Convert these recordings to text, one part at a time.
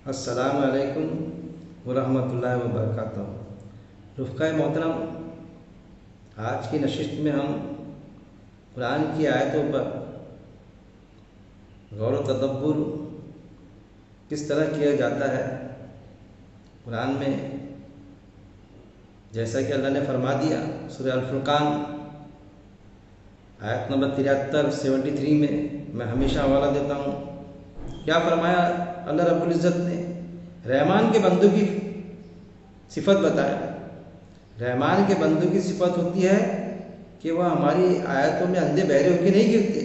السلام علیکم ورحمۃ اللہ وبرکاتہ۔ رفقائے محترم، آج کی نشست میں ہم قرآن کی آیتوں پر غور و تدبر کس طرح کیا جاتا ہے۔ قرآن میں جیسا کہ اللہ نے فرما دیا سورہ الفرقان آیت نمبر 73 میں ہمیشہ حوالہ دیتا ہوں، کیا فرمایا اللہ رب العزت نے؟ رحمان کے بندوں کی صفت بتایا۔ رحمان کے بندوں کی صفت ہوتی ہے کہ وہ ہماری آیتوں میں اندھے بہرے ہو کے نہیں گرتے،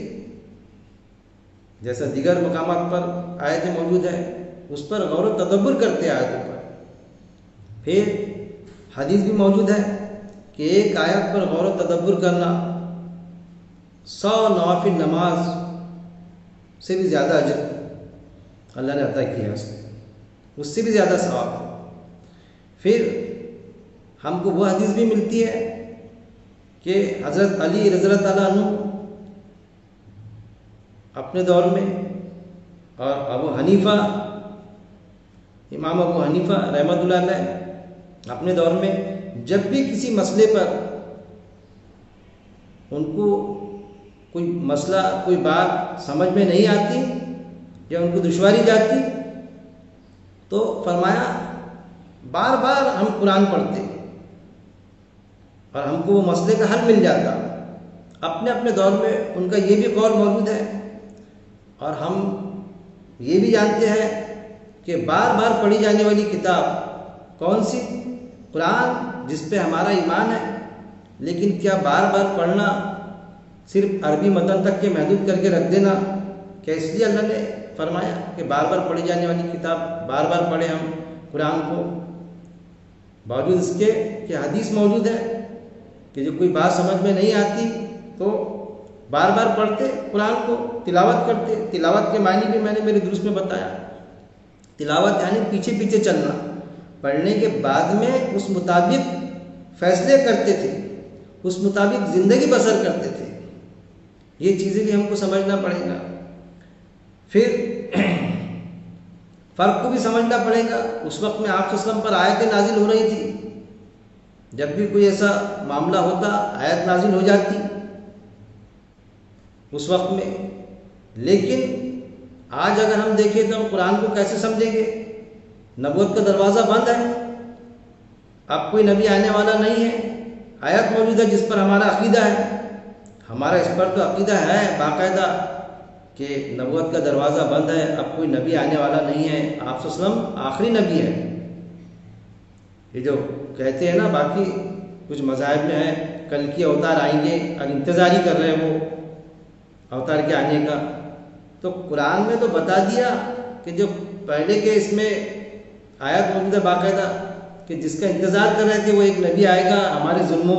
جیسا دیگر مقامات پر آیتیں موجود ہیں اس پر غور و تدبر کرتے ہیں آیتوں پر۔ پھر حدیث بھی موجود ہے کہ ایک آیت پر غور و تدبر کرنا 100 نوافل نماز سے بھی زیادہ اجر اللہ نے عطا کیا ہے، اس سے بھی زیادہ ثواب ہے۔ پھر ہم کو وہ حدیث بھی ملتی ہے کہ حضرت علی رضی اللہ تعالیٰ عنہ اپنے دور میں اور امام ابو حنیفہ رحمۃ اللہ علیہ اپنے دور میں جب بھی کسی مسئلے پر ان کو کوئی مسئلہ کوئی بات سمجھ میں نہیں آتی یا ان کو دشواری جاتی تو فرمایا بار بار ہم قرآن پڑھتے اور ہم کو وہ مسئلے کا حل مل جاتا۔ اپنے اپنے دور میں ان کا یہ بھی قول موجود ہے، اور ہم یہ بھی جانتے ہیں کہ بار بار پڑھی جانے والی کتاب کون سی؟ قرآن، جس پہ ہمارا ایمان ہے۔ لیکن کیا بار بار پڑھنا صرف عربی متن تک کے محدود کر کے رکھ دینا، کیا اس لیے اللہ نے فرمایا کہ بار بار پڑھی جانے والی کتاب بار بار پڑھیں ہم قرآن کو؟ باوجود اس کے کہ حدیث موجود ہے کہ جو کوئی بات سمجھ میں نہیں آتی تو بار بار پڑھتے قرآن کو، تلاوت کرتے۔ تلاوت کے معنی بھی میں نے میرے درس میں بتایا۔ تلاوت یعنی پیچھے پیچھے چلنا، پڑھنے کے بعد میں اس مطابق فیصلے کرتے تھے، اس مطابق زندگی بسر کرتے تھے۔ یہ چیزیں بھی ہم کو سمجھنا پڑے گا۔ پھر فرق کو بھی سمجھنا پڑے گا۔ اس وقت میں آپ صلی اللہ علیہ وسلم پر آیتیں نازل ہو رہی تھی، جب بھی کوئی ایسا معاملہ ہوتا آیت نازل ہو جاتی اس وقت میں۔ لیکن آج اگر ہم دیکھیں تو ہم قرآن کو کیسے سمجھیں گے؟ نبوت کا دروازہ بند ہے، اب کوئی نبی آنے والا نہیں ہے۔ آیت موجود ہے جس پر ہمارا عقیدہ ہے، ہمارا اس پر تو عقیدہ ہے باقاعدہ کہ نبوت کا دروازہ بند ہے، اب کوئی نبی آنے والا نہیں ہے، آپ صلی اللہ علیہ وسلم آخری نبی ہے۔ یہ جو کہتے ہیں نا باقی کچھ مذاہب میں ہیں کل کی اوتار آئیں گے اور انتظار ہی کر رہے ہیں وہ اوتار کے آنے کا، تو قرآن میں تو بتا دیا کہ جو پہلے کے اس میں آیت موجود ہے باقاعدہ کہ جس کا انتظار کر رہے تھے وہ ایک نبی آئے گا، ہمارے ظلم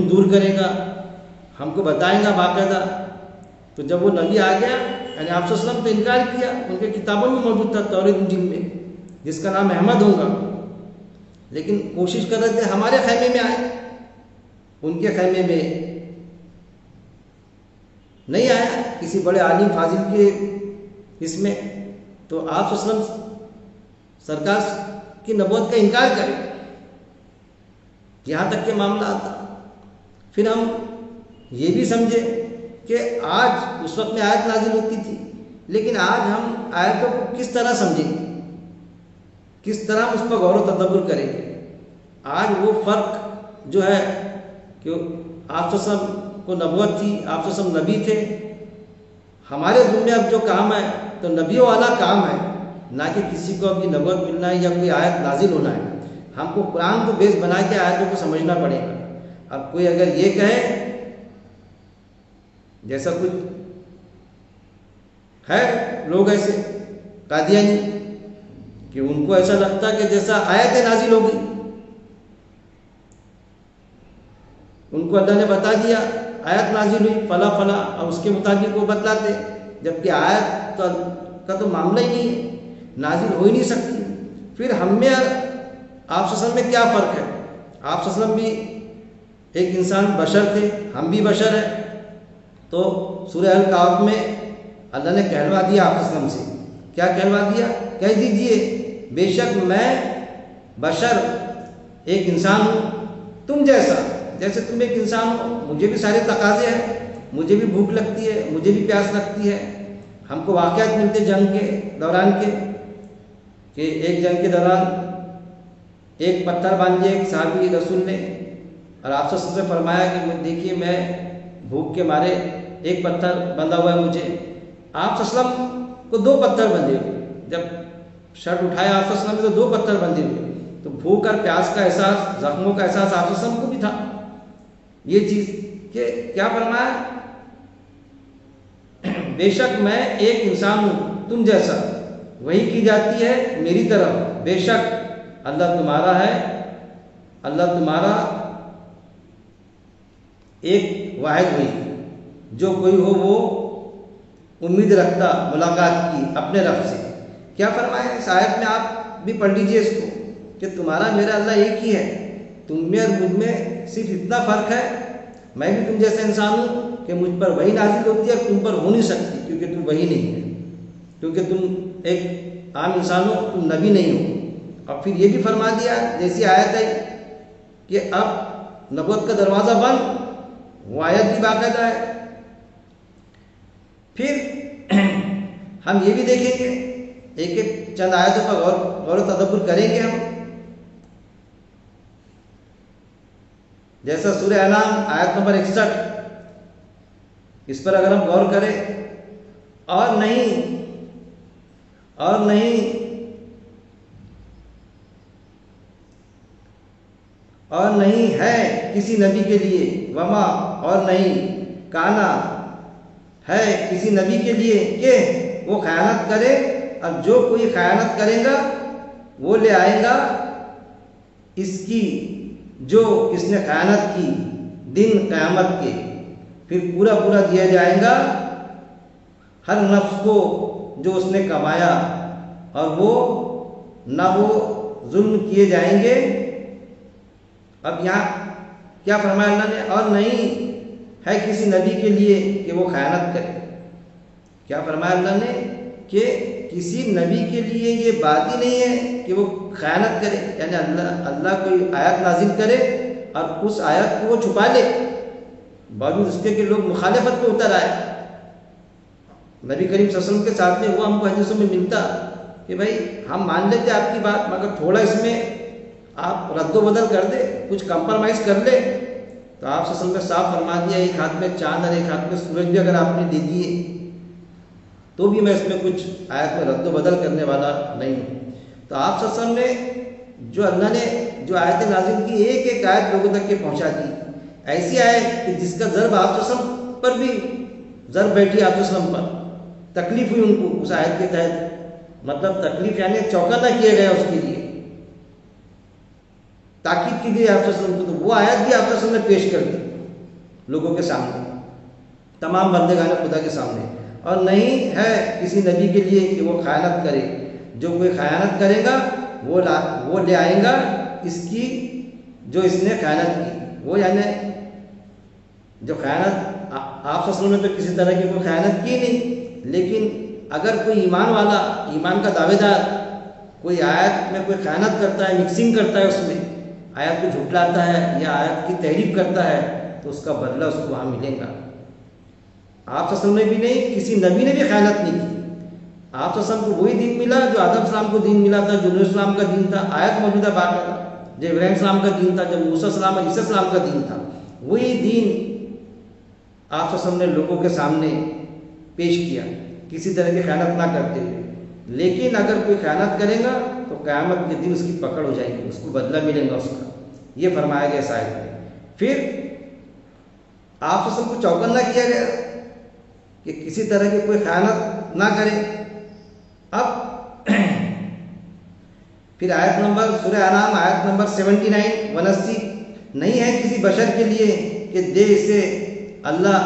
دور کرے گا، ہم کو بتائیں گا باقاعدہ۔ تو جب وہ نبی آ گیا یعنی آپ صلی اللہ علیہ وسلم تو انکار کیا، ان کے کتابوں میں موجود تھا تورات انجیل میں جس کا نام احمد ہوگا، لیکن کوشش کر رہے تھے ہمارے خیمے میں آئے، ان کے خیمے میں نہیں آیا، کسی بڑے عالم فاضل کے اس میں۔ تو آپ صلی اللہ علیہ وسلم سرکار کی نبوت کا انکار کرے، یہاں تک کہ معاملہ آتا۔ پھر ہم یہ بھی سمجھے کہ آج اس وقت میں آیت نازل ہوتی تھی، لیکن آج ہم آیتوں کو کس طرح سمجھیں گے، کس طرح اس پر غور و تدبر کریں گے؟ آج وہ فرق جو ہے کہ آپ صلی اللہ علیہ وسلم کو نبوت تھی، آپ صلی اللہ علیہ وسلم نبی تھے، ہمارے ذمہ اب جو کام ہے تو نبیوں والا کام ہے، نہ کہ کسی کو ابھی نبوت ملنا ہے یا کوئی آیت نازل ہونا ہے۔ ہم کو قرآن کو بیس بنا کے آیتوں کو سمجھنا پڑے گا۔ اب کوئی اگر یہ کہے، جیسا کچھ ہے لوگ ایسے قادیانی کہ ان کو ایسا لگتا کہ جیسا آیت نازل ہو گئی، ان کو اللہ نے بتا دیا آیت نازل ہوئی فلاں فلاں، اور اس کے مطابق وہ بتلاتے، جبکہ آیت کا تو معاملہ ہی نہیں ہے، نازل ہو ہی نہیں سکتی۔ پھر ہم میں آپ صلی اللہ علیہ وسلم میں کیا فرق ہے؟ آپ صلی اللہ علیہ وسلم بھی ایک انسان بشر تھے، ہم بھی بشر ہیں۔ تو سورہ الکہف میں اللہ نے کہلوا دیا آپ صلی اللہ علیہ وسلم سے کیا کہلوا دیا؟ کہہ دیجئے بے شک میں بشر ایک انسان ہوں تم جیسا، جیسے تم ایک انسان ہو، مجھے بھی سارے تقاضے ہیں، مجھے بھی بھوک لگتی ہے، مجھے بھی پیاس لگتی ہے۔ ہم کو واقعات ملتے جنگ کے دوران کے کہ ایک جنگ کے دوران ایک پتھر باندھ دیا ایک صحابی رسول نے، اور آپ سے وسلم نے فرمایا کہ دیکھیے میں بھوک کے مارے ایک پتھر بندھا ہوا ہے مجھے۔ آپ وسلم کو 2 پتھر بندھے ہوئے، جب شرٹ اٹھایا آپ وسلم نے تو 2 پتھر بندھے ہوئے، تو بھوک اور پیاس کا احساس، زخموں کا احساس آپ وسلم کو بھی تھا۔ یہ چیز کہ کیا فرمایا؟ بے شک میں ایک انسان ہوں تم جیسا، وہی کی جاتی ہے میری طرف، بے شک اللہ تمہارا ہے، اللہ تمہارا ایک واحد ہوئی، جو کوئی ہو وہ امید رکھتا ملاقات کی اپنے رب سے۔ کیا فرمایا اس آیت میں؟ آپ بھی پڑھ لیجئے اس کو کہ تمہارا میرا اللہ ایک ہی ہے، تم میں اور مجھ میں صرف اتنا فرق ہے، میں بھی تم جیسا انسان ہوں کہ مجھ پر وہی نازل ہوتی ہے، تم پر ہو نہیں سکتی کیونکہ تم وہی نہیں ہے، کیونکہ تم ایک عام انسان ہو، تم نبی نہیں ہو۔ اور پھر یہ بھی فرما دیا جیسی آیت ہے کہ اب نبوت کا دروازہ بند، وہ آیت بھی باقاعدہ ہے۔ پھر ہم یہ بھی دیکھیں گے، ایک ایک چند آیتوں پر غور و تدبر کریں گے ہم، جیسا سورہ انعام آیت نمبر 61، اس پر اگر ہم غور کریں، اور نہیں ہے کسی نبی کے لیے، وما اور نہیں کانا ہے کسی نبی کے لیے کہ وہ خیانت کرے، اور جو کوئی خیانت کرے گا وہ لے آئے گا اس کی جو اس نے خیانت کی دن قیامت کے، پھر پورا پورا دیا جائے گا ہر نفس کو جو اس نے کمایا، اور وہ نہ وہ ظلم کیے جائیں گے۔ اب یہاں کیا فرمایا اللہ نے؟ اور نہیں ہے کسی نبی کے لیے کہ وہ خیانت کرے۔ کیا فرمایا اللہ نے؟ کہ کسی نبی کے لیے یہ بات ہی نہیں ہے کہ وہ خیانت کرے، یعنی اللہ کوئی آیت نازل کرے اور اس آیت کو وہ چھپا لے، باوجود اس کے کہ لوگ مخالفت پہ اتر آئے۔ نبی کریم صلی اللہ علیہ وسلم کے ساتھ میں وہ ہم کو حدیثوں میں ملتا کہ بھائی ہم مان لیتے آپ کی بات، مگر تھوڑا اس میں آپ رد و بدل کر دے، کچھ کمپرمائز کر لے، تو آپ صلی اللہ علیہ وسلم نے صاف فرما دیا ایک ہاتھ میں چاند اور ایک ہاتھ میں سورج بھی اگر آپ نے دے دیے تو بھی میں اس میں کچھ آیت میں رد و بدل کرنے والا نہیں ہوں۔ تو آپ صلی اللہ علیہ وسلم نے جو اللہ نے جو آیت نازل کی، ایک ایک آیت لوگوں تک کے پہنچا دی، ایسی آیت کہ جس کا ضرب آپ صلی اللہ علیہ وسلم پر بھی ضرب بیٹھی، آپ صلی اللہ علیہ وسلم پر تکلیف ہوئی ان کو اس آیت کے تحت، مطلب تکلیف یعنی چوکا نہ کیا گیا اس کے لیے، تاکید کی گئی آپ صلی اللہ علیہ وسلم کو، تو وہ آیت بھی آپ صلی اللہ علیہ وسلم نے پیش کر دی لوگوں کے سامنے، تمام بندگان خدا کے سامنے۔ اور نہیں ہے کسی نبی کے لیے کہ وہ خیانت کرے، جو کوئی خیانت کرے گا وہ لے آئے گا اس کی جو اس نے خیانت کی، وہ یعنی جو خیانت آپ صلی اللہ علیہ وسلم نے تو کسی طرح کی کوئی خیانت کی نہیں، لیکن اگر کوئی ایمان والا، ایمان کا دعوے دار کوئی آیت میں کوئی خیانت کرتا ہے، مکسنگ کرتا ہے، اس میں آیت کو جھٹلاتا ہے یا آیت کی تحریف کرتا ہے، تو اس کا بدلہ اس کو وہاں ملے گا۔ آپ صلی اللہ علیہ وسلم نے بھی نہیں، کسی نبی نے بھی خیانت نہیں کی۔ آپ صلی اللہ علیہ وسلم کو وہی دین ملا جو آدم السلام کو دین ملا تھا، جو نوح السلام کا دین تھا، آیت موجودہ باقی تھا، جو ابراہیم السلام کا دین تھا، جو موسیٰ السلام اور عیسیٰ السلام کا دین تھا، وہی دین آپ صلی اللہ علیہ وسلم نے لوگوں کے سامنے پیش کیا، کسی طرح کی خیانت نہ کرتے ہوئے۔ لیکن اگر کوئی خیانت کرے گا تو قیامت کے دن اس کی پکڑ ہو جائے گی، اس کو بدلہ ملے گا اس کا، یہ فرمایا گیا اس آیت میں۔ پھر آپ صلی اللہ علیہ وسلم کو چوکن نہ کیا گیا کہ کسی طرح کی کوئی خیانت نہ کرے۔ اب پھر آیت نمبر سورہ انعام آیت نمبر 79 نہیں ہے کسی بشر کے لیے کہ دے اسے اللہ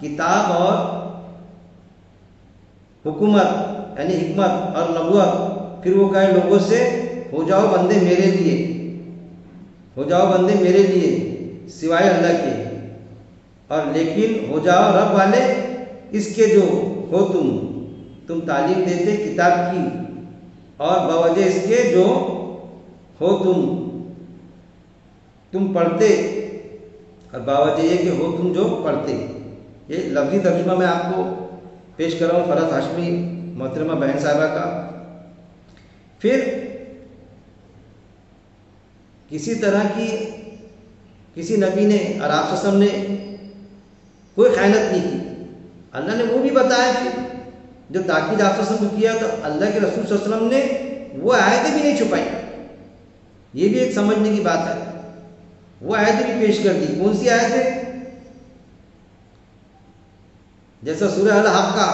کتاب اور حکومت یعنی حکمت اور نبوت، پھر وہ کہے لوگوں سے ہو جاؤ بندے میرے لیے، ہو جاؤ بندے میرے لیے سوائے اللہ کے، اور لیکن ہو جاؤ رب والے اس کے جو ہو تم، تم تعلیم دیتے کتاب کی، اور بوجہ اس کے جو ہو تم پڑھتے، اور باوجہ یہ کہ ہو تم جو پڑھتے۔ یہ لفظی ترجمہ میں آپ کو پیش کر رہا ہوں فرحت ہاشمی محترمہ بہن صاحبہ کا۔ پھر کسی طرح کی کسی نبی نے اور آپ صلی اللہ علیہ وسلم نے کوئی خیانت نہیں کی، اللہ نے وہ بھی بتایا۔ پھر جو تاکید آپ صلی اللہ علیہ وسلم کو کیا تو اللہ کے رسول صلی اللہ علیہ وسلم نے وہ آیتیں بھی نہیں چھپائی۔ یہ بھی ایک سمجھنے کی بات ہے، وہ آیتیں بھی پیش کر دی۔ کون سی آیتیں؟ جیسا سورہ الحاقہ،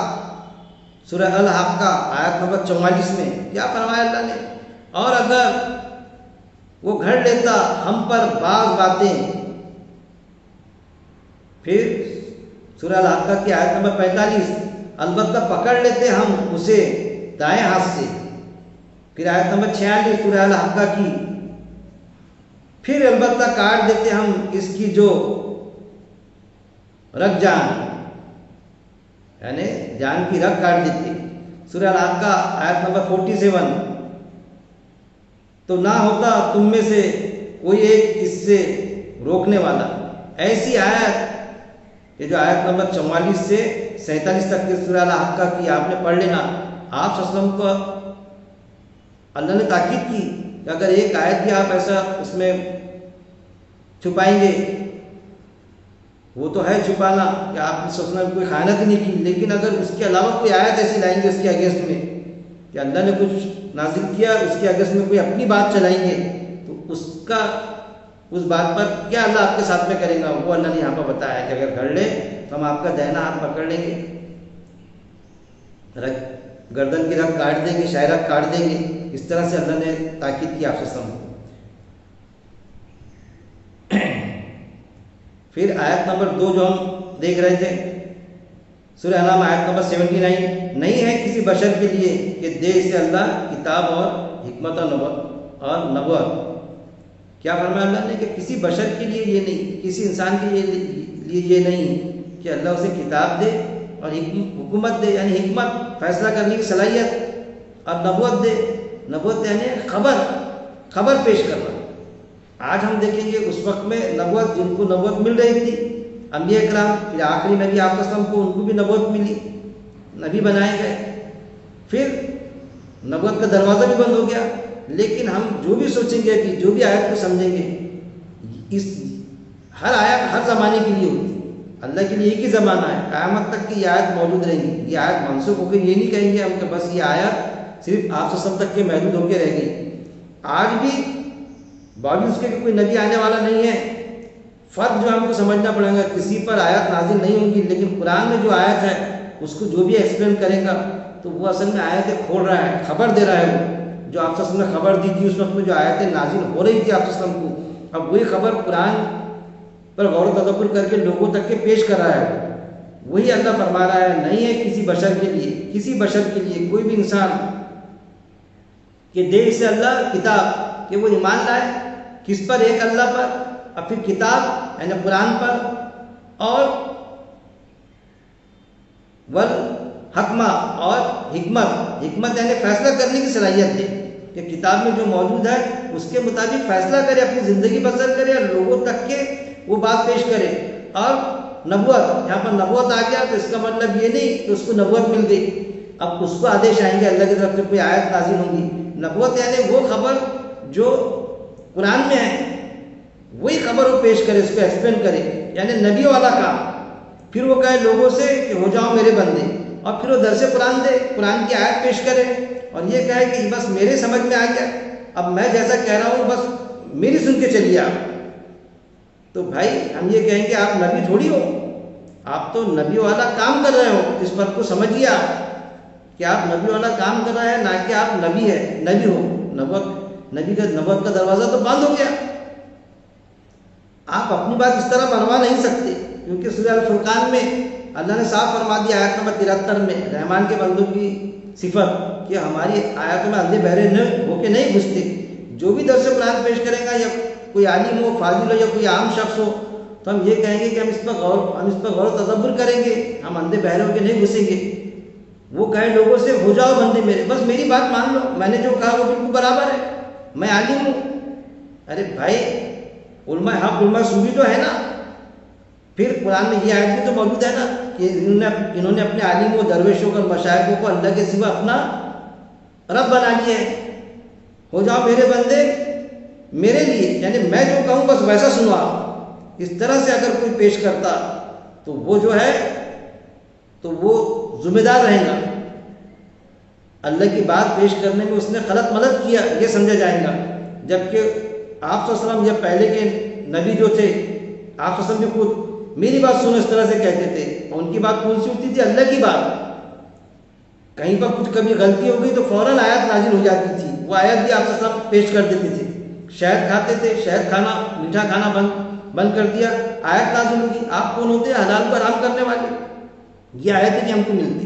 سورہ الحاقہ آیت نمبر 44 میں کیا فرمایا اللہ نے؟ اور اگر وہ گھڑ لیتا ہم پر بعض باتیں، پھر سورہ الحاقہ کی آیت نمبر 45، البتہ پکڑ لیتے ہم اسے دائیں ہاتھ سے۔ پھر آیت نمبر 46 سورہ الحاقہ کی، پھر البتہ کاٹ دیتے ہم اس کی جو رگ جان، یعنی جان کی رگ کاٹ دیتے۔ سورہ الحاقہ آیت نمبر 47، تو نہ ہوتا تم میں سے کوئی ایک اس سے روکنے والا۔ ایسی آیت کہ جو آیت نمبر 44 سے 47 تک کے سورہ الحاقہ کی آپ نے پڑھ لینا۔ آپ صلی اللہ علیہ وسلم کو اللہ نے تاکید کی کہ اگر ایک آیت بھی آپ ایسا اس میں چھپائیں گے، وہ تو ہے چھپانا کہ آپ نے صلی اللہ علیہ وسلم کوئی خیانت نہیں کی، لیکن اگر اس کے علاوہ کوئی آیت ایسی لائیں گے اس کے اگینسٹ میں کہ اللہ نے کچھ نازل کیا، اس کے اگینسٹ میں کوئی اپنی بات چلائیں گے، تو اس بات پر کیا اللہ آپ کے ساتھ میں کرے گا، وہ اللہ نے یہاں پر بتایا کہ اگر گھڑ لے تو ہم آپ کا دہنا ہاتھ پکڑ لیں گے، گردن کی رگ کاٹ دیں گے، شاہ رگ کاٹ دیں گے۔ اس طرح سے اللہ نے تاکید کی آپ سے سمجھ۔ پھر آیت نمبر 2 جو ہم دیکھ رہے تھے سورہ انعام آیت نمبر 79، نہیں ہے کسی بشر کے لیے کہ دے اسے اللہ کتاب اور حکمت اور نبوت۔ کیا فرمایا اللہ نے کہ کسی بشر کے لیے یہ نہیں، کسی انسان کے لیے یہ نہیں کہ اللہ اسے کتاب دے اور حکومت دے، یعنی حکمت، فیصلہ کرنے کی صلاحیت، اور نبوت دے۔ نبوت یعنی خبر پیش کرنا۔ آج ہم دیکھیں گے اس وقت میں نبوت، جن کو نبوت مل رہی تھی انبیاء کرام، پھر آخری نبی آپ وسلم کو ان کو بھی نبوت ملی، نبی بنائے گئے، پھر نبوت کا دروازہ بھی بند ہو گیا۔ لیکن ہم جو بھی سوچیں گے، کہ جو بھی آیت کو سمجھیں گے، اس ہر آیت ہر زمانے کے لیے ہوتی ہے۔ اللہ کے لیے ایک ہی زمانہ ہے، قیامت تک کی یہ آیت موجود رہیں گی۔ یہ آیت منسوخ ہو گئی، یہ نہیں کہیں گے ہم کہ بس یہ آیت صرف آپ سے سب تک کے محدود ہو کے رہ گئی۔ آج بھی باوجود اس کے کہ کوئی نبی آنے والا نہیں ہے، فرق جو ہم کو سمجھنا پڑے گا، کسی پر آیت نازل نہیں ہوگی، لیکن قرآن میں جو آیت ہے اس کو جو بھی ایکسپلین کرے گا تو وہ اصل میں آیتیں کھول رہا ہے، خبر دے رہا ہے۔ وہ جو آپ نے خبر دی تھی اس وقت میں جو آیتیں نازل ہو رہی تھی آپ کو، اب وہی خبر قرآن پر غور و تدبر کر کے لوگوں تک کے پیش کر رہا ہے۔ وہی اللہ فرما رہا ہے، نہیں ہے کسی بشر کے لیے، کسی بشر کے لیے کوئی بھی انسان کہ دے اسے اللہ کتاب، کہ وہ ایمان لائے کس پر؟ ایک اللہ پر، اور پھر کتاب یعنی قرآن پر، اور والحکمہ اور حکمت یعنی فیصلہ کرنے کی صلاحیت دے، کہ کتاب میں جو موجود ہے اس کے مطابق فیصلہ کرے، اپنی زندگی بسر کرے اور لوگوں تک کے وہ بات پیش کرے۔ اور نبوت، یہاں پر نبوت آ گیا تو اس کا مطلب یہ نہیں کہ اس کو نبوت مل گئی، اب اس کو آدیش آئیں گے اللہ کی طرف سے، کوئی آیت نازل ہوگی۔ نبوت یعنی وہ خبر جو قرآن میں ہے وہی خبر وہ پیش کرے، اس کو ایکسپلین کرے، یعنی نبی والا کام۔ پھر وہ کہے لوگوں سے کہ ہو جاؤ میرے بندے، اور پھر وہ درس قرآن دے، قرآن کی آیت پیش کرے، اور یہ کہے کہ بس میرے سمجھ میں آ گیا، اب میں جیسا کہہ رہا ہوں بس میری سن کے چلیے آپ۔ تو بھائی ہم یہ کہیں گے آپ نبی تھوڑی ہو، آپ تو نبی والا کام کر رہے ہو، اس فرق کو سمجھیے آپ کہ آپ نبی والا کام کر رہے ہیں، نہ کہ آپ نبی ہو۔ نبوت کا دروازہ تو بند ہو گیا۔ آپ اپنی بات اس طرح بنوا نہیں سکتے، کیونکہ سورہ الفرقان میں اللہ نے صاف فرما دیا آیت نمبر 73 میں، رحمان کے بندوں کی صفت کہ ہماری آیاتوں میں اندھے بہرے ہو کے نہیں گھستے۔ جو بھی درس قرآن پیش کرے گا، یا کوئی عالم ہو، فاضل ہو، یا کوئی عام شخص ہو، تو ہم یہ کہیں گے کہ ہم اس پر غور و تدبر کریں گے، ہم اندھے بہرے ہو کے نہیں گھسیں گے۔ وہ کہے لوگوں سے ہو جاؤ بندے میرے، بس میری بات مان لو، میں نے جو کہا وہ بالکل برابر ہے، میں عالم ہوں۔ ارے بھائی، علماء حق علماء سوری تو ہے نا۔ پھر قرآن میں یہ آیت بھی تو موجود ہے نا کہ انہوں نے اپنے عالم و درویشوں اور مشائخوں کو اللہ کے سوا اپنا رب بنا لیا ہے۔ ہو جاؤ میرے بندے میرے لیے، یعنی میں جو کہوں بس ویسا سنو آپ۔ اس طرح سے اگر کوئی پیش کرتا تو وہ جو ہے تو وہ ذمہ دار رہے گا، اللہ کی بات پیش کرنے میں اس نے غلط ملت کیا یہ سمجھا جائے گا۔ جبکہ آپ صلی اللہ علیہ وسلم یا پہلے کے نبی جو تھے، آپ صلی اللہ علیہ وسلم بھی خود میری بات سنو اس طرح سے کہتے تھے، اور ان کی بات کون سی ہوتی تھی؟ اللہ کی بات۔ کہیں پر کچھ کبھی غلطی ہو گئی تو فوراً آیت نازل ہو جاتی تھی، وہ آیت بھی آپ صلی اللہ علیہ وسلم پیش کر دیتے تھے۔ شہد کھاتے تھے، شہد کھانا میٹھا کھانا بند کر دیا، آیت نازل ہوگی۔ آپ کون ہوتے ہیں؟ حلال کو حرام کرنے والے۔ یہ آیتیں نہیں ہم کو ملتی۔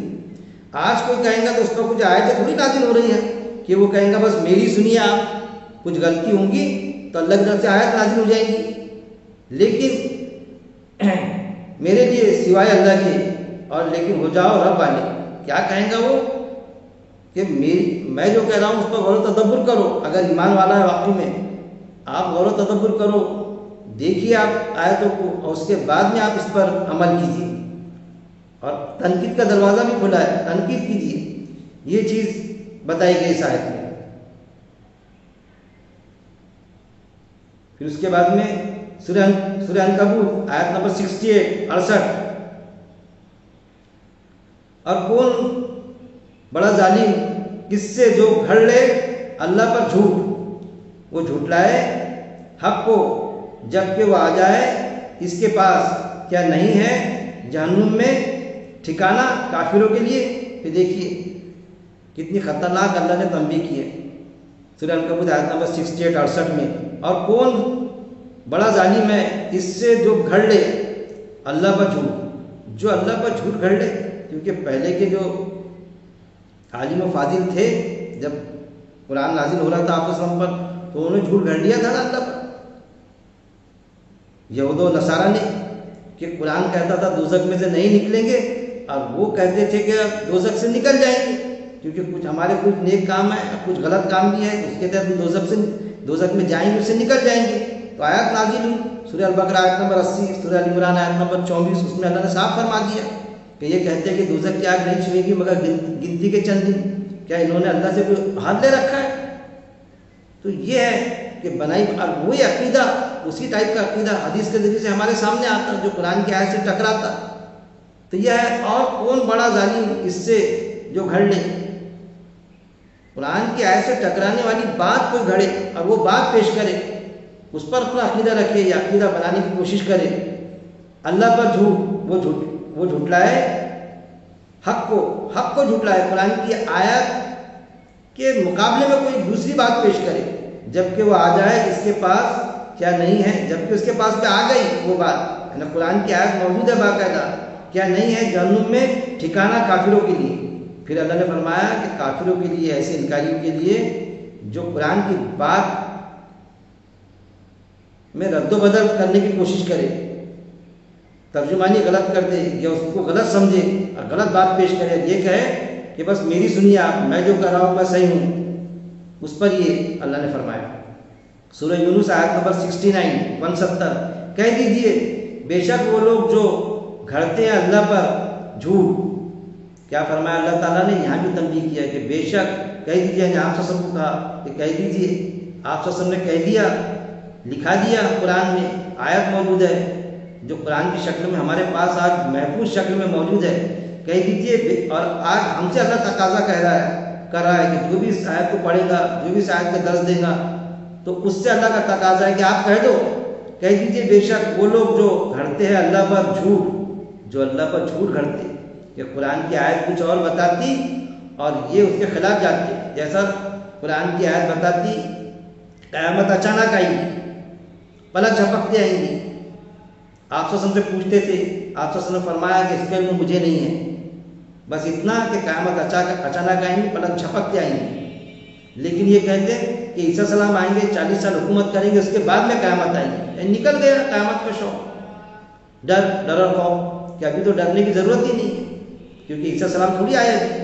آج کوئی کہیں گا تو اس پر کچھ آیتیں تھوڑی نازل ہو رہی ہیں کہ وہ کہیں گا بس میری سنیے آپ، کچھ غلطی ہوں گی تو اللہ کی طرف سے آیت نازل ہو جائیں گی، لیکن میرے لیے سوائے اللہ کے، اور لیکن ہو جاؤ رب والے، کیا کہیں گا وہ کہ میں جو کہہ رہا ہوں اس پر غور و تدبر کرو۔ اگر ایمان والا ہے واقعی میں، آپ غور و تدبر کرو، دیکھیے آپ آیتوں کو، اور اس کے بعد میں آپ اس پر عمل کیجیے۔ اور تنقید کا دروازہ بھی کھلا ہے، تنقید کیجیے، یہ چیز بتائی گئی اس آیت میں۔ پھر اس کے بعد میں سورہ عنکبوت آیت نمبر 68 اور کون بڑا ظالم کس سے جو گھڑ لے اللہ پر جھوٹ، وہ جھوٹلائے حق کو جب کہ وہ آ جائے اس کے پاس، کیا نہیں ہے جہنم میں ٹھکانہ کافروں کے لیے۔ پھر دیکھیے کتنی خطرناک اللہ نے تنبیہ کی ہے سورہ عنکبوت آیت نمبر 68 میں۔ اور کون بڑا ظالم ہے اس سے جو گھڑ لے اللہ پر جھوٹ، جو اللہ پر جھوٹ گھڑ لے۔ کیونکہ پہلے کے جو عالم و فاضل تھے، جب قرآن نازل ہو رہا تھا آپ کے پر تو انہوں نے جھوٹ گھڑ لیا تھا نا اللہ پر۔ یہود و نصارہ نے کہ قرآن کہتا تھا دوزخ میں سے نہیں نکلیں گے، اور وہ کہتے تھے کہ اب دوزخ سے نکل جائیں گے، کیونکہ کچھ ہمارے کچھ نیک کام ہے، کچھ غلط کام بھی ہے، اس کے تحت دوزخ میں جائیں گے، اس سے نکل جائیں گے۔ تو آیات نازل ہوئی سورہ البقرہ آیت نمبر 80، سورہ ال عمران آیت نمبر 24، اس میں اللہ نے صاف فرما دیا کہ یہ کہتے ہیں کہ دوزخ کی آگ نہیں چھوئے گی مگر گنتی کے چند دن۔ کیا انہوں نے اللہ سے کوئی ہاتھ لے رکھا ہے؟ تو یہ ہے کہ بنائی، اور وہی عقیدہ، اسی ٹائپ کا عقیدہ حدیث کے ذریعے سے ہمارے سامنے آتا جو قرآن کی آیت سے ٹکراتا۔ تو یہ ہے، اور کون بڑا ظالم اس سے جو گھڑ لے، قرآن کی آیت سے ٹکرانے والی بات کوئی گھڑے اور وہ بات پیش کرے، اس پر اپنا عقیدہ رکھے یا عقیدہ بنانے کی کوشش کرے، اللہ پر جھوٹ، وہ جھٹلائے حق کو جھٹلائے، قرآن کی آیت کے مقابلے میں کوئی دوسری بات پیش کرے، جبکہ وہ آ جائے اس کے پاس کیا نہیں ہے، جبکہ اس کے پاس میں آ گئی وہ بات، یعنی قرآن کی آیت موجود ہے باقاعدہ، کیا نہیں ہے جہنم میں ٹھکانہ کافروں کے لیے۔ پھر اللہ نے فرمایا کہ کافروں کے لیے، ایسے انکاریوں کے لیے جو قرآن کی بات میں رد و بدل کرنے کی کوشش کرے، ترجمانی غلط کر دے یا اس کو غلط سمجھے اور غلط بات پیش کرے، یہ کہے کہ بس میری سنیے آپ، میں جو کر رہا ہوں میں صحیح ہوں، اس پر یہ اللہ نے فرمایا۔ سورہ یونس آیت نمبر 69 کہہ دیجئے بے شک وہ لوگ جو گھڑتے ہیں اللہ پر جھوٹ، کیا فرمایا اللہ تعالیٰ نے؟ یہاں بھی تنبیہ کیا ہے کہ بے شک کہہ دیجئے، یعنی آپ صلی اللہ علیہ وسلم کو کہا کہ کہہ دیجئے، آپ صلی اللہ علیہ وسلم نے کہہ دیا، لکھا دیا، قرآن میں آیت موجود ہے جو قرآن کی شکل میں ہمارے پاس آج محفوظ شکل میں موجود ہے، کہہ دیجئے۔ اور آج ہم سے اللہ تقاضا کر رہا ہے کہ جو بھی اس آیت کو پڑھے گا، جو بھی اس آیت کا درس دے گا، تو اس سے اللہ کا تقاضا ہے کہ آپ کہہ دو، کہہ دیجئے بے شک وہ لوگ جو گھڑتے ہیں اللہ پر جھوٹ، جو اللہ پر جھوٹ گھڑتے کہ قرآن کی آیت کچھ اور بتاتی اور یہ اس کے خلاف جاتے، جیسا قرآن کی آیت بتاتی قیامت اچانک آئی گی، پلک جھپکتے آئیں گی، آپ صلی اللہ علیہ وسلم سے پوچھتے تھے، آپ صلی اللہ علیہ وسلم نے فرمایا کہ اس کا علم مجھے نہیں ہے، بس اتنا کہ قیامت اچانک آئیں گی، پلک جھپکتے آئیں گی۔ لیکن یہ کہتے کہ عیسیٰ السلام آئیں گے، 40 سال حکومت کریں گے، اس کے بعد میں قیامت آئیں گی، نکل گیا قیامت کا شوق، ڈر اور خوف کہ ابھی تو ڈرنے کی ضرورت ہی نہیں ہے، کیونکہ عیسیٰ السلام تھوڑی آئے تھے،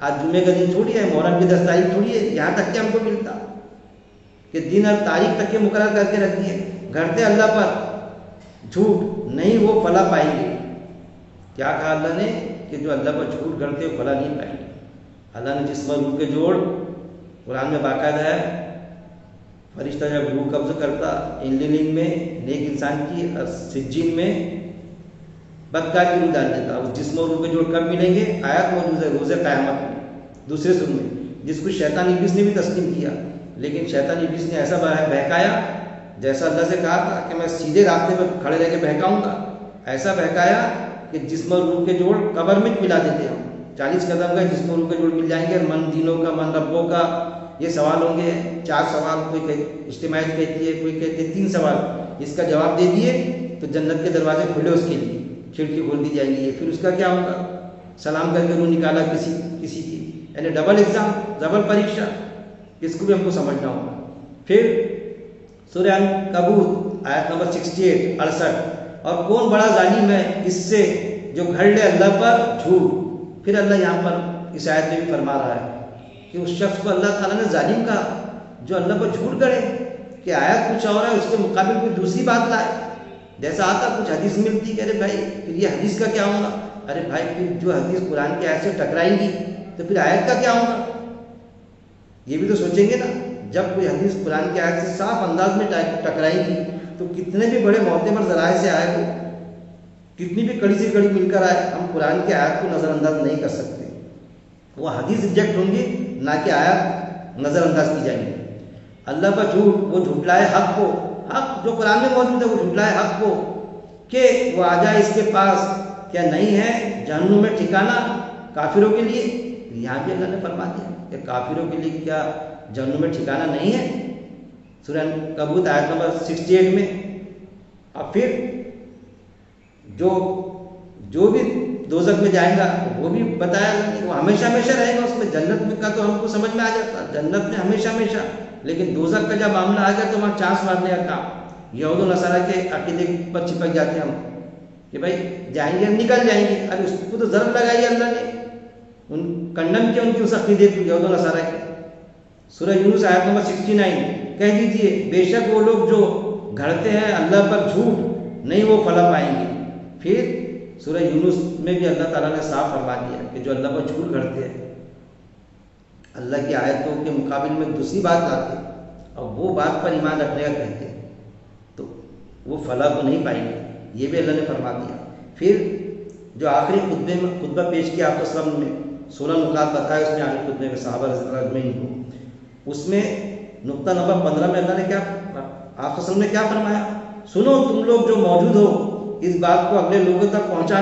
آج جمعے کا دن چھوڑیے، محرم کی 10 تاریخ چھوڑیے، یہاں تک کہ ہم کو ملتا کہ دن اور تاریخ تک کے مقرر کر کے رکھ دیے، گھڑتے اللہ پر جھوٹ نہیں وہ فلاح پائیں گے۔ کیا کہا اللہ نے کہ جو اللہ پر جھوٹ گھڑتے وہ فلاح نہیں پائیں گے۔ اللہ نے جسم اور روح کے جوڑ قرآن میں باقاعدہ ہے، فرشتہ جب روح قبض کرتا انجینئرنگ میں نیک انسان کی اور سجین میں بدکار کی روح ڈال دیتا۔ اس جسم اور روح کے جوڑ کب ملیں گے؟ آیات موجود ہے روز قیامت میں دوسرے سر میں، جس کو شیطان ابلیس نے بھی تسلیم کیا، لیکن شیطان ابلیس نے ایسا بہکایا، جیسا اللہ سے کہا تھا کہ میں سیدھے راستے پر کھڑے رہ کے بہکاؤں گا، ایسا بہکایا کہ جسم اور روح کے جوڑ قبر میں ملا دیتے ہم 40 قدم کا جسم اور روح کے جوڑ مل جائیں گے، اور من دینوں کا من ربوں کا یہ سوال ہوں گے، 4 سوال، کوئی اجتماعیت کہتی ہے، کوئی کہتی ہے 3 سوال، اس کا جواب دے دیے تو جنت کے دروازے کھلے اس کے لیے، کھڑکی کھول دی جائیں گی۔ پھر اس کا کیا ہوگا؟ سلام کر کے روح نکالا کسی کی، یعنی ڈبل ایگزام، ڈبل پریکشا، اس کو بھی ہم کو سمجھنا ہوگا۔ پھر سورہ عنکبوت آیت نمبر 68 68، اور کون بڑا ظالم ہے اس سے جو گھڑ لے اللہ پر جھوٹ۔ پھر اللہ یہاں پر اس آیت میں بھی فرما رہا ہے کہ اس شخص کو اللہ تعالیٰ نے ظالم کہا جو اللہ پر جھوٹ گڑے، کہ آیت کچھ اور ہے، اس کے مقابل کوئی دوسری بات لائے، جیسا آتا کچھ حدیث ملتی کہ ارے بھائی پھر یہ حدیث کا کیا ہوگا، ارے بھائی پھر جو حدیث قرآن کی آیت سے ٹکرائیں گی تو پھر آیت کا کیا ہوگا، یہ بھی تو سوچیں گے نا۔ جب کوئی حدیث قرآن کی آیت سے صاف انداز میں ٹکرائیں گی تو کتنے بھی بڑے معتبر ذرائع سے آئے ہو، کتنی بھی کڑی سے کڑی مل کر آئے، ہم قرآن کی آیت کو نظر انداز نہیں کر سکتے۔ وہ حدیث ریجیکٹ ہوں گی، نہ کہ آیت نظر انداز کی جائیں گی۔ اللہ کا جھوٹ، وہ جھٹلائے حق کو، حق جو قرآن میں موجود ہے وہ جھٹلائے حق کو کہ وہ آ جائے اس کے پاس، کیا نہیں ہے جہنم میں ٹھکانہ کافروں کے لیے؟ یہاں بھی اللہ نے فرما دیا کہ کافروں کے لیے کیا جہنم میں ٹھکانہ نہیں ہے، سورہ عنکبوت آیت نمبر 68 میں۔ اور پھر جو بھی دوزخ میں جائے گا وہ بھی بتایا کہ وہ ہمیشہ ہمیشہ رہے گا اس میں۔ جنت میں کا تو ہم کو سمجھ میں آ جاتا، جنت میں ہمیشہ ہمیشہ، لیکن دوزخ کا جب معاملہ آ گیا تو وہاں چانس مارنے کا کام یہود و نصارہ کے عقیدے پر چپک جاتے ہیں ہم کہ بھائی جائیں گے ہم نکل جائیں گے، ارے اس کو تو ضرب لگائی اللہ نے، ان کنڈم کیا ان کی اس عقیدے کو یہود و نصارہ کے۔ سورہ یونس آیت نمبر 69، کہہ دیجئے بے شک وہ لوگ جو گھڑتے ہیں اللہ پر جھوٹ نہیں وہ فلاح پائیں گے۔ پھر سورہ یونس میں بھی اللہ تعالیٰ نے صاف فرما دیا کہ جو اللہ پر جھوٹ گھڑتے ہیں، اللہ کی آیتوں کے مقابل میں دوسری بات لاتے اور وہ بات پر ایمان رکھنے کا کہتے ہیں تو وہ فلاح کو نہیں پائیں گے، یہ بھی اللہ نے فرما دیا۔ پھر جو آخری خطبہ پیش کیا آپ وسلم نے 16 نکات بتائے اس میں آخری خطبے میں صحابہ رضی اللہ اجمعین کو، اس میں نقطہ نمبر 15 میں اللہ نے کیا آپ وسلم نے کیا فرمایا؟ سنو تم لوگ جو موجود ہو، اس بات کو اگلے لوگوں تک پہنچانا